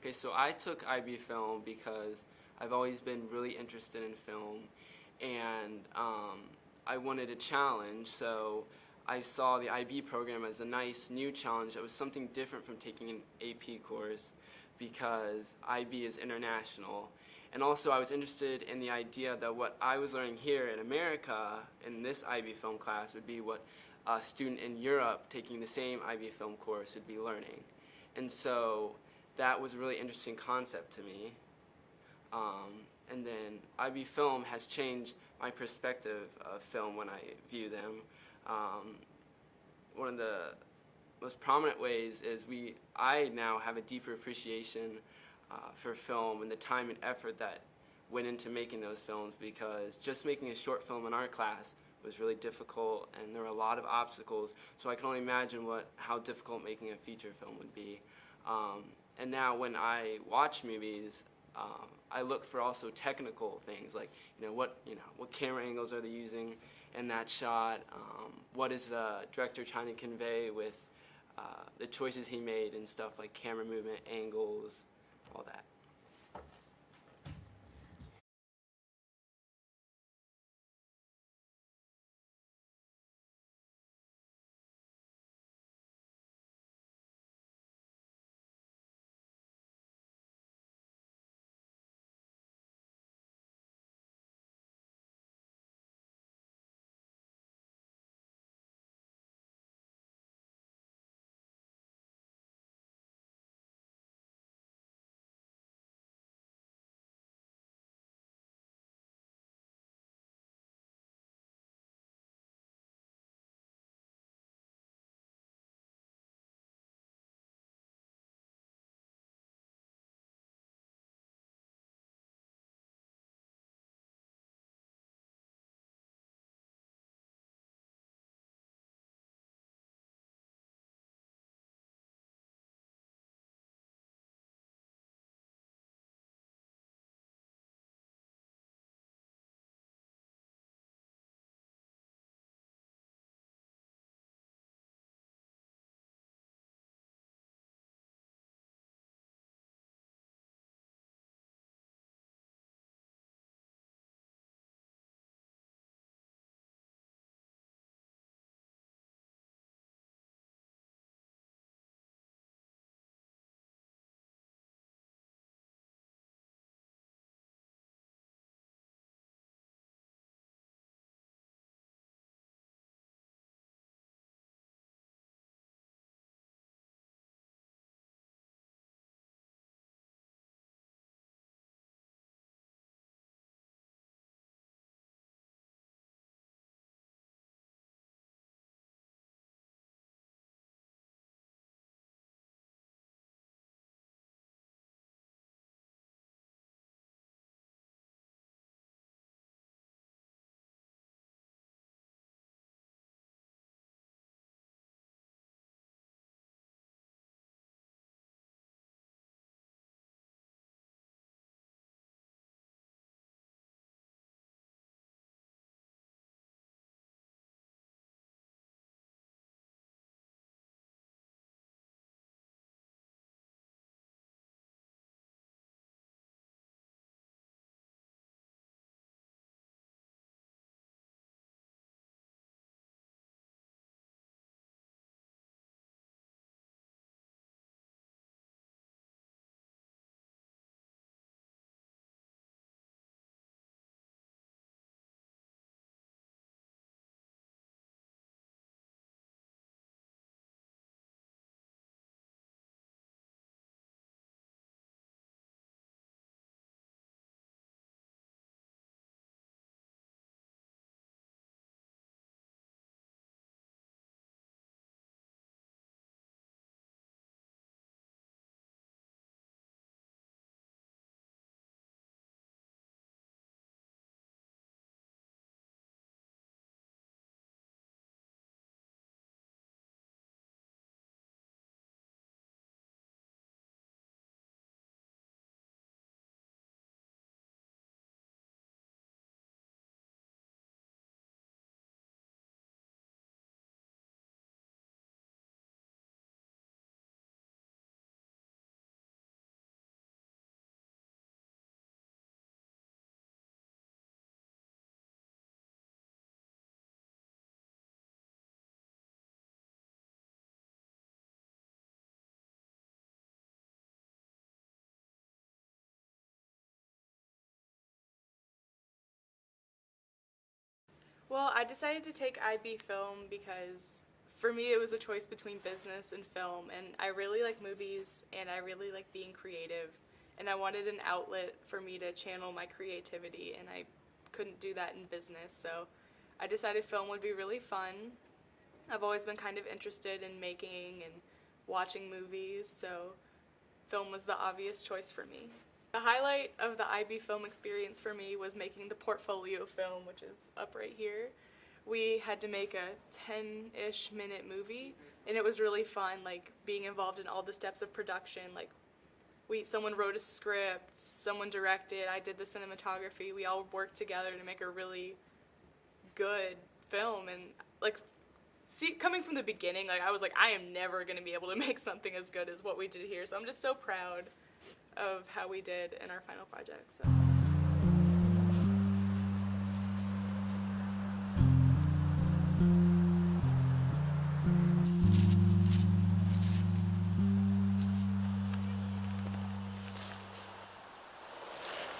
Okay, so I took IB Film because I've always been really interested in film, and I wanted a challenge, so I saw the IB program as a nice new challenge that was something different from taking an AP course because IB is international. And also I was interested in the idea that what I was learning here in America in this IB Film class would be what a student in Europe taking the same IB Film course would be learning. And so that was a really interesting concept to me. And then IB Film has changed my perspective of film when I view them. One of the most prominent ways is I now have a deeper appreciation for film and the time and effort that went into making those films, because just making a short film in our class was really difficult and there were a lot of obstacles, so I can only imagine how difficult making a feature film would be. And now when I watch movies, I look for also technical things like what camera angles are they using in that shot, what is the director trying to convey with the choices he made and stuff like camera movement, angles, all that. Well, I decided to take IB Film because for me it was a choice between business and film, and I really like movies and I really like being creative, and I wanted an outlet for me to channel my creativity, and I couldn't do that in business, so I decided film would be really fun. I've always been kind of interested in making and watching movies, so film was the obvious choice for me. The highlight of the IB film experience for me was making the portfolio film, which is up right here. We had to make a 10-ish minute movie, and it was really fun, like being involved in all the steps of production. Like someone wrote a script, someone directed, I did the cinematography. We all worked together to make a really good film, and like coming from the beginning, like I was like, I am never going to be able to make something as good as what we did here. So I'm just so proud of how we did in our final project.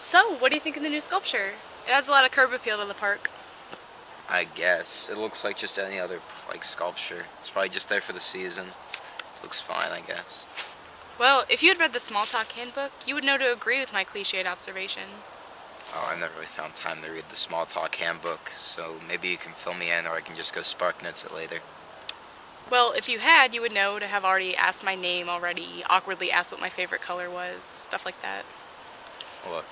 So, what do you think of the new sculpture? It adds a lot of curb appeal to the park. I guess. It looks like just any other, like, sculpture. It's probably just there for the season. Looks fine, I guess. Well, if you had read the Small Talk Handbook, you would know to agree with my cliched observation. Oh, I've never really found time to read the Small Talk Handbook, so maybe you can fill me in or I can just go SparkNotes it later. Well, if you had, you would know to have already asked my name already, awkwardly asked what my favorite color was, stuff like that. Look,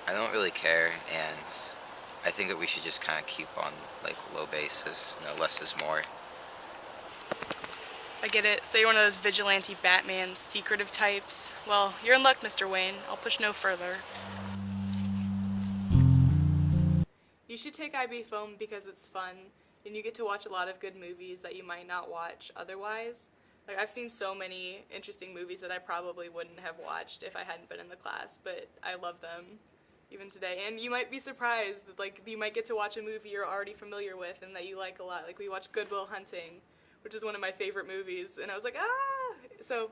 I don't really care, and I think that we should just kind of keep on, like, low basis, less is more. I get it. So you're one of those vigilante Batman secretive types. Well, you're in luck, Mr. Wayne. I'll push no further. You should take IB Film because it's fun, and you get to watch a lot of good movies that you might not watch otherwise. Like, I've seen so many interesting movies that I probably wouldn't have watched if I hadn't been in the class, but I love them even today. And you might be surprised that, like, you might get to watch a movie you're already familiar with and that you like a lot. Like, we watched Good Will Hunting, which is one of my favorite movies, and I was like, ah! So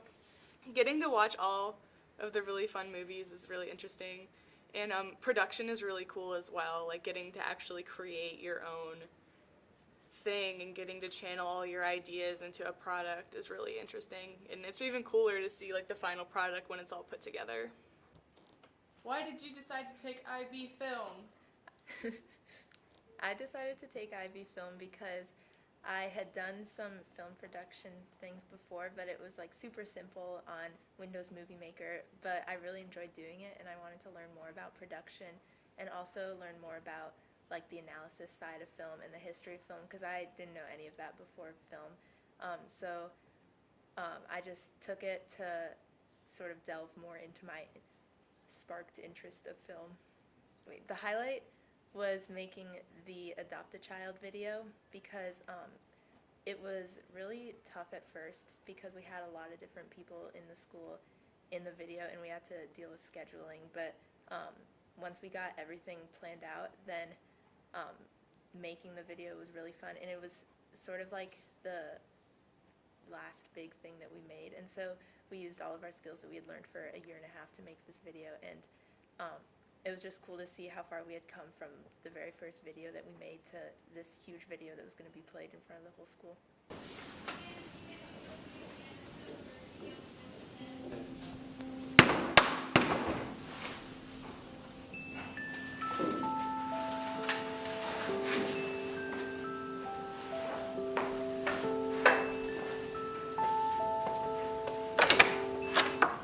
getting to watch all of the really fun movies is really interesting, and production is really cool as well, like getting to actually create your own thing and getting to channel all your ideas into a product is really interesting, and it's even cooler to see like the final product when it's all put together. Why did you decide to take IB Film? I decided to take IB Film because I had done some film production things before, but it was like super simple on Windows Movie Maker, but I really enjoyed doing it and I wanted to learn more about production and also learn more about like the analysis side of film and the history of film, because I didn't know any of that before film. So I just took it to sort of delve more into my sparked interest of film. The highlight was making the Adopt a Child video because it was really tough at first because we had a lot of different people in the school in the video and we had to deal with scheduling, but once we got everything planned out, then making the video was really fun, and it was sort of like the last big thing that we made, and so we used all of our skills that we had learned for a year and a half to make this video, and it was just cool to see how far we had come from the very first video that we made to this huge video that was going to be played in front of the whole school.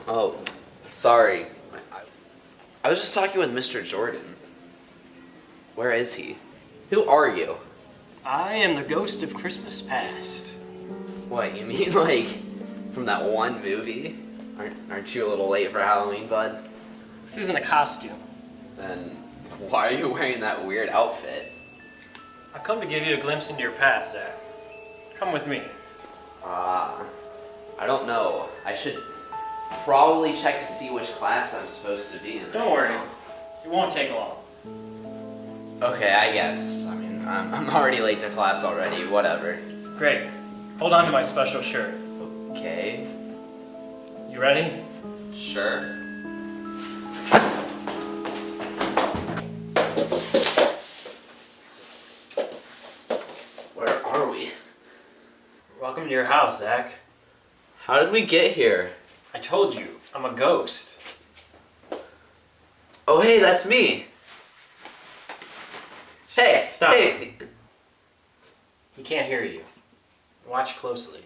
Oh, sorry. I was just talking with Mr. Jordan. Where is he? Who are you? I am the ghost of Christmas past. What, you mean like from that one movie? Aren't you a little late for Halloween, bud? This isn't a costume. Then why are you wearing that weird outfit? I've come to give you a glimpse into your past, Zach. Come with me. I don't know. I should probably check to see which class I'm supposed to be in. Don't worry. It won't take long. Okay, I guess. I mean, I'm already late to class already. Whatever. Great. Hold on to my special shirt. Okay. You ready? Sure. Welcome to your house, Zach. How did we get here? I told you, I'm a ghost. Oh, hey, that's me. Hey, Stop. hey. He can't hear you. Watch closely.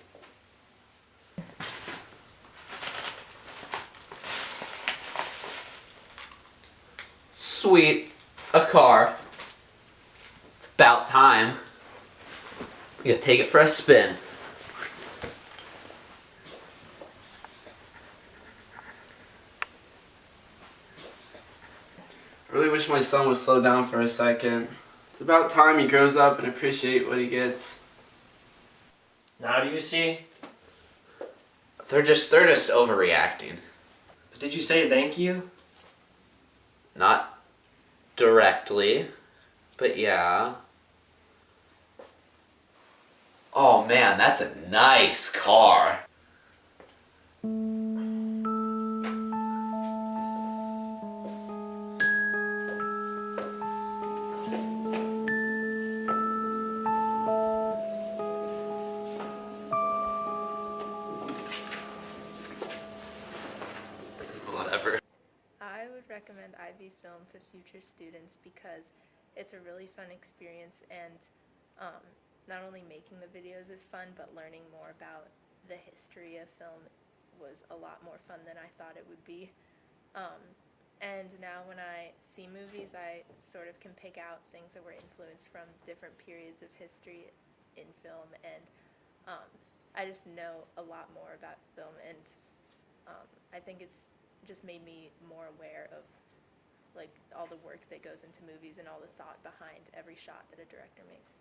Sweet, a car. It's about time. We gotta take it for a spin. I really wish my son would slow down for a second. It's about time he grows up and appreciate what he gets. Now do you see? They're just overreacting. But did you say thank you? Not directly, but yeah. Oh man, that's a nice car. Whatever. I would recommend IB Film to future students because it's a really fun experience, and not only making the videos is fun, but learning more about the history of film was a lot more fun than I thought it would be. And now when I see movies, I sort of can pick out things that were influenced from different periods of history in film, and I just know a lot more about film, and I think it's just made me more aware of like all the work that goes into movies and all the thought behind every shot that a director makes.